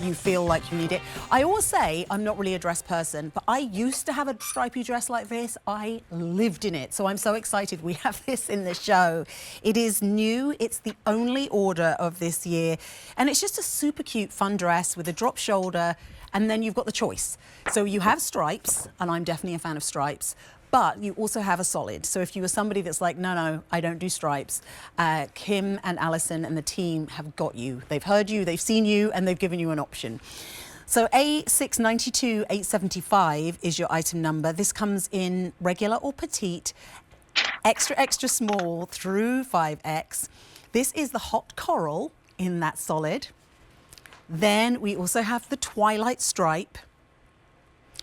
you feel like you need it. I always say I'm not really a dress person, but I used to have a stripy dress like this. I lived in it, so I'm so excited we have this in the show. It is new. It's the only order of this year, and it's just a super cute, fun dress with a drop shoulder, and then you've got the choice. So you have stripes, and I'm definitely a fan of stripes, but you also have a solid. So if you were somebody that's like, no, I don't do stripes, Kim and Alison and the team have got you. They've heard you, they've seen you, and they've given you an option. So A692 875 is your item number. This comes in regular or petite, extra, extra small through 5X. This is the hot coral in that solid. Then we also have the twilight stripe.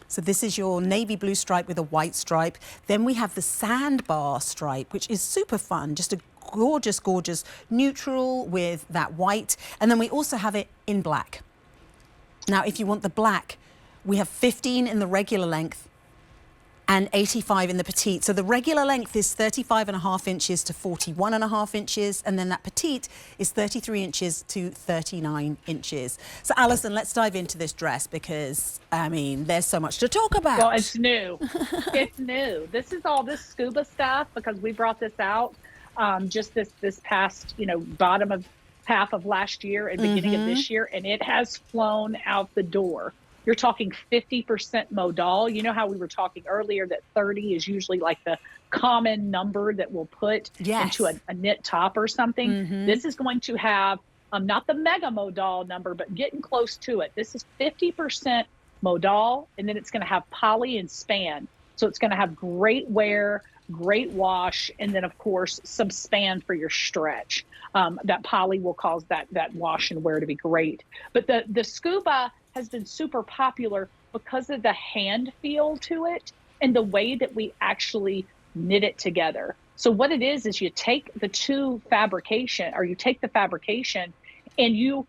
So this is your navy blue stripe with a white stripe. Then we have the sandbar stripe, which is super fun. Just a gorgeous, gorgeous neutral with that white. And then we also have it in black. Now, if you want the black, we have 15 in the regular length and 85 in the petite. So the regular length is 35.5 inches to 41.5 inches, and then that petite is 33 inches to 39 inches. So Alison, let's dive into this dress because, I mean, there's so much to talk about. Well, it's new. It's new. This is all this scuba stuff because we brought this out just this past, bottom of half of last year and beginning of this year, and it has flown out the door. You're talking 50% modal. You know how we were talking earlier that 30 is usually like the common number that we'll put into a knit top or something. This is going to have not the mega modal number, but getting close to it. This is 50% modal, and then it's going to have poly and span. So it's going to have great wear, great wash, and then of course some span for your stretch. That poly will cause that wash and wear to be great. But the scuba has been super popular because of the hand feel to it and the way that we actually knit it together. So what it is you take the fabrication and you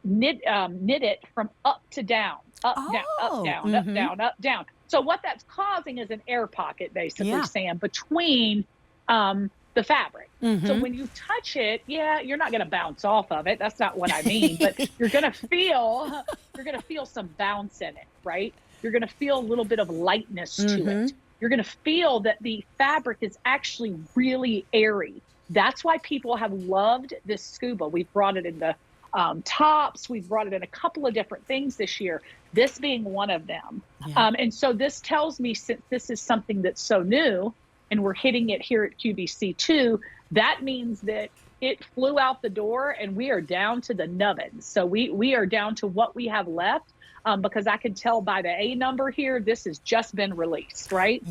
knit it from up to down, up, down, up, down, up, down, up, down. So what that's causing is an air pocket, basically, Sam, between the fabric. So when you touch it, you're not going to bounce off of it. That's not what I mean, but you're going to feel some bounce in it, right? You're going to feel a little bit of lightness to it. You're going to feel that the fabric is actually really airy. That's why people have loved this scuba. We've brought it in the tops. We've brought it in a couple of different things this year, this being one of them. And so this tells me, since this is something that's so new and we're hitting it here at QVC too, that means that it flew out the door and we are down to the nubbins. So we are down to what we have left because I can tell by the A number here, this has just been released, right?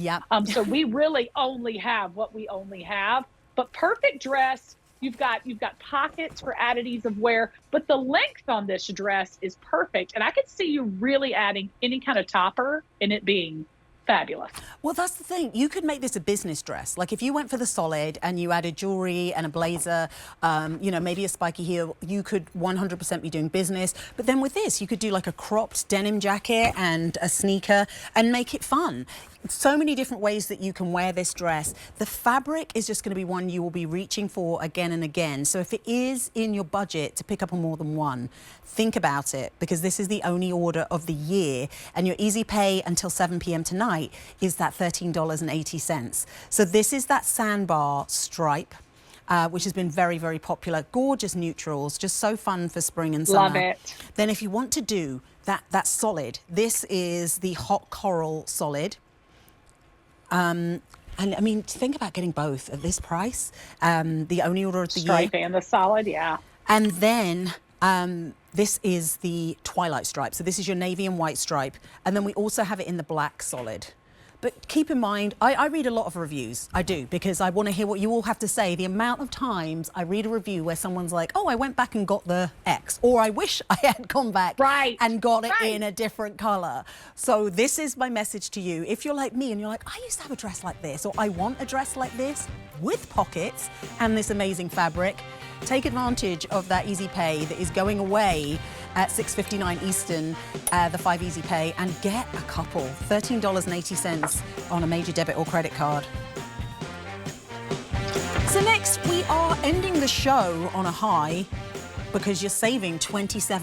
So we really only have what we only have, but perfect dress. You've got pockets for added ease of wear, but the length on this dress is perfect. And I could see you really adding any kind of topper and it being fabulous. Well, that's the thing. You could make this a business dress. Like if you went for the solid and you added jewelry and a blazer, maybe a spiky heel, you could 100% be doing business. But then with this, you could do like a cropped denim jacket and a sneaker and make it fun. So many different ways that you can wear this dress. The fabric is just going to be one you will be reaching for again and again. So if it is in your budget to pick up on more than one, think about it, because this is the only order of the year, and your easy pay until 7 p.m. tonight is that $13.80. So this is that sandbar stripe, which has been very, very popular. Gorgeous neutrals, just so fun for spring and summer. Love it. Then if you want to do that solid, this is the hot coral solid. And I mean, think about getting both at this price. The only order of the year. Stripe and the solid, And then this is the twilight stripe. So this is your navy and white stripe. And then we also have it in the black solid. But keep in mind, I read a lot of reviews. I do, because I want to hear what you all have to say. The amount of times I read a review where someone's like, oh, I went back and got the X, or I wish I had gone back and got it in a different color. So this is my message to you. If you're like me and you're like, I used to have a dress like this, or I want a dress like this with pockets and this amazing fabric, take advantage of that easy pay that is going away at $6.59 Eastern, the 5 easy pay, and get a couple, $13.80 on a major debit or credit card. So next, we are ending the show on a high because you're saving $27